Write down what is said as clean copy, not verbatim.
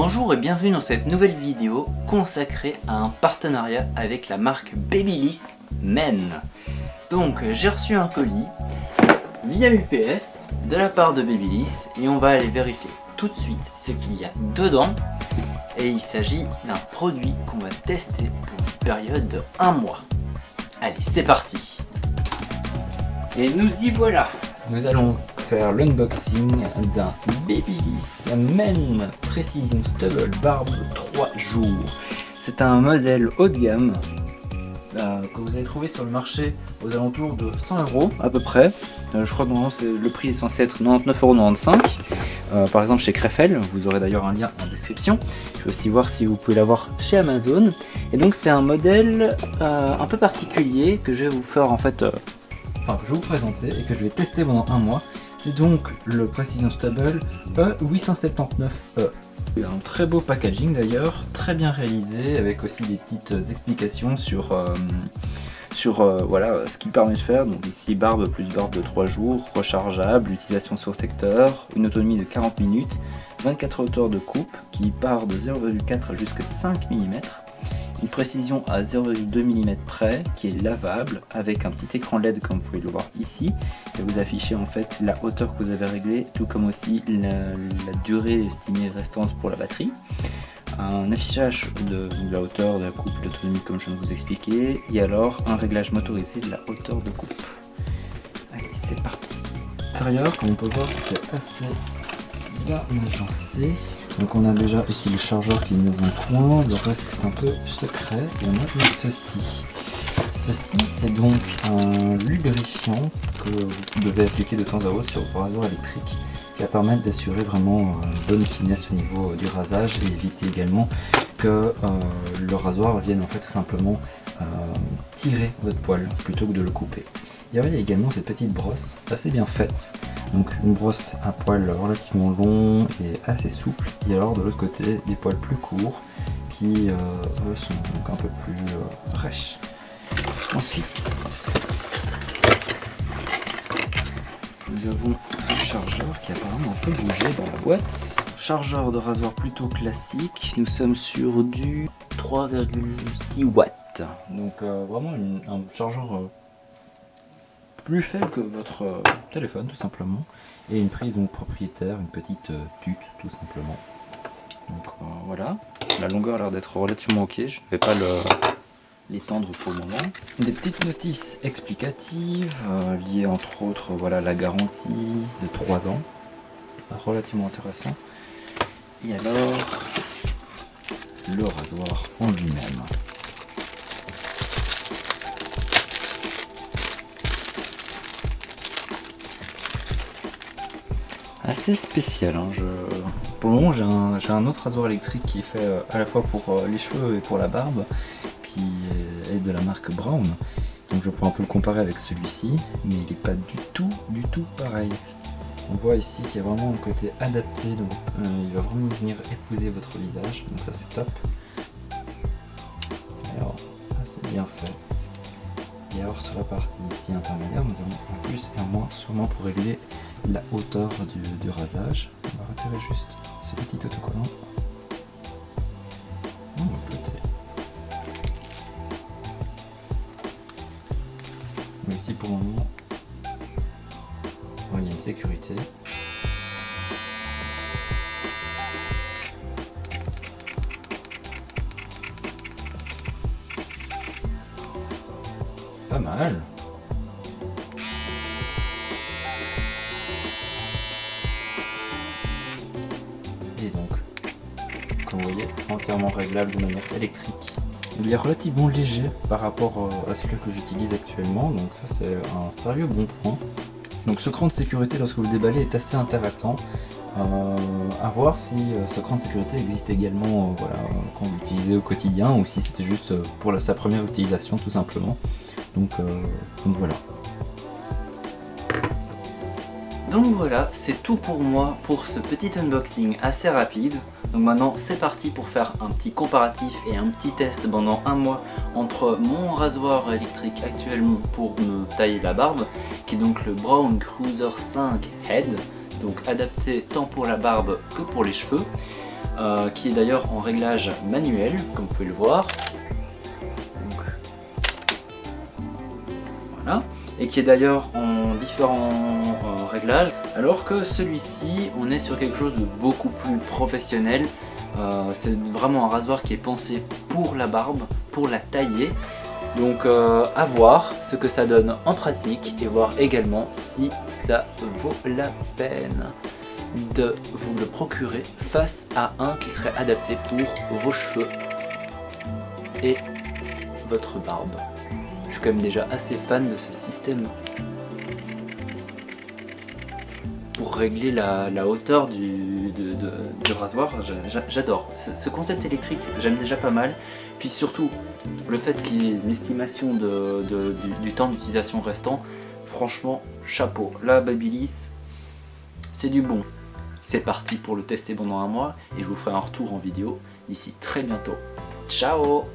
Bonjour et bienvenue dans cette nouvelle vidéo consacrée à un partenariat avec la marque Babyliss Men. Donc j'ai reçu un colis via UPS de la part de Babyliss et on va aller vérifier tout de suite ce qu'il y a dedans. Et il s'agit d'un produit qu'on va tester pour une période de 1 mois. Allez, c'est parti! Et nous y voilà! Nous allons faire l'unboxing d'un Babyliss Men Precision Stubble Barbe 3 jours. C'est un modèle haut de gamme que vous allez trouver sur le marché aux alentours de 100 € à peu près. Je crois que normalement le prix est censé être 99,95 €. Par exemple chez Crefel, vous aurez d'ailleurs un lien en description. Je vais aussi voir si vous pouvez l'avoir chez Amazon. Et donc c'est un modèle un peu particulier que je vais vous faire en fait, que je vais vous présenter et que je vais tester pendant 1 mois. C'est donc le Precision Stubble E879E. Un très beau packaging d'ailleurs, très bien réalisé, avec aussi des petites explications sur voilà, ce qu'il permet de faire. Donc ici barbe plus barbe de 3 jours, rechargeable, utilisation sur secteur, une autonomie de 40 minutes, 24 hauteurs de coupe qui part de 0,4 jusqu'à 5 mm. Une précision à 0,2 mm près qui est lavable avec un petit écran LED comme vous pouvez le voir ici et vous affichez en fait la hauteur que vous avez réglée, tout comme aussi la durée estimée restante pour la batterie. Un affichage de la hauteur de la coupe, l'autonomie comme je viens de vous expliquer, et alors un réglage motorisé de la hauteur de coupe. Allez, c'est parti. L'intérieur, comme on peut voir, c'est assez bien agencé. Donc on a déjà ici le chargeur qui est mis dans un coin, le reste est un peu secret, et on a donc ceci. Ceci c'est donc un lubrifiant que vous devez appliquer de temps à autre sur vos rasoirs électriques qui va permettre d'assurer vraiment une bonne finesse au niveau du rasage et éviter également que le rasoir vienne en fait tout simplement tirer votre poil plutôt que de le couper. Il y a également cette petite brosse assez bien faite, donc une brosse à poils relativement long et assez souple, et alors de l'autre côté des poils plus courts qui eux sont donc un peu plus rêches. Ensuite nous avons le chargeur qui apparemment un peu bougé dans la boîte. Chargeur de rasoir plutôt classique, nous sommes sur du 3,6 watts, donc vraiment un chargeur plus faible que votre téléphone tout simplement, et une prise donc propriétaire, une petite tute tout simplement. Donc voilà, la longueur a l'air d'être relativement ok, je ne vais pas l'étendre pour le moment. Des petites notices explicatives liées entre autres voilà, la garantie de 3 ans, relativement intéressant, et alors le rasoir en lui-même. Assez spécial, hein. Pour le moment j'ai un autre rasoir électrique qui est fait à la fois pour les cheveux et pour la barbe, qui est de la marque Brown, donc je peux un peu le comparer avec celui-ci, mais il n'est pas du tout pareil. On voit ici qu'il y a vraiment un côté adapté, donc il va vraiment venir épouser votre visage, donc ça c'est top. Alors c'est bien fait. Et alors sur la partie ici intermédiaire, nous avons un plus et un moins, sûrement pour régler la hauteur du rasage. On va retirer juste ce petit autocollant. On va flotter. Mais ici pour le moment, il y a une sécurité. Pas mal. Et donc, comme vous voyez, entièrement réglable de manière électrique. Il est relativement léger par rapport à celui que j'utilise actuellement, donc ça c'est un sérieux bon point. Donc ce cran de sécurité lorsque vous le déballez est assez intéressant. À voir si ce cran de sécurité existe également voilà, quand vous l'utilisez au quotidien, ou si c'était juste pour sa première utilisation tout simplement. Donc voilà. Donc voilà, c'est tout pour moi pour ce petit unboxing assez rapide. Donc maintenant c'est parti pour faire un petit comparatif et un petit test pendant 1 mois entre mon rasoir électrique actuellement pour me tailler la barbe, qui est donc le Brown Cruiser 5 Head, donc adapté tant pour la barbe que pour les cheveux. qui est d'ailleurs en réglage manuel, comme vous pouvez le voir. Donc, voilà. Et qui est d'ailleurs en différents réglages, alors que celui-ci, on est sur quelque chose de beaucoup plus professionnel. C'est vraiment un rasoir qui est pensé pour la barbe, pour la tailler. Donc à voir ce que ça donne en pratique et voir également si ça vaut la peine de vous le procurer face à un qui serait adapté pour vos cheveux et votre barbe. Je suis quand même déjà assez fan de ce système pour régler la hauteur du rasoir. J'adore ce concept électrique, j'aime déjà pas mal. Puis surtout le fait qu'il y ait une estimation du temps d'utilisation restant, franchement chapeau. Là Babyliss, c'est du bon. C'est parti pour le tester pendant un mois et je vous ferai un retour en vidéo d'ici très bientôt. Ciao!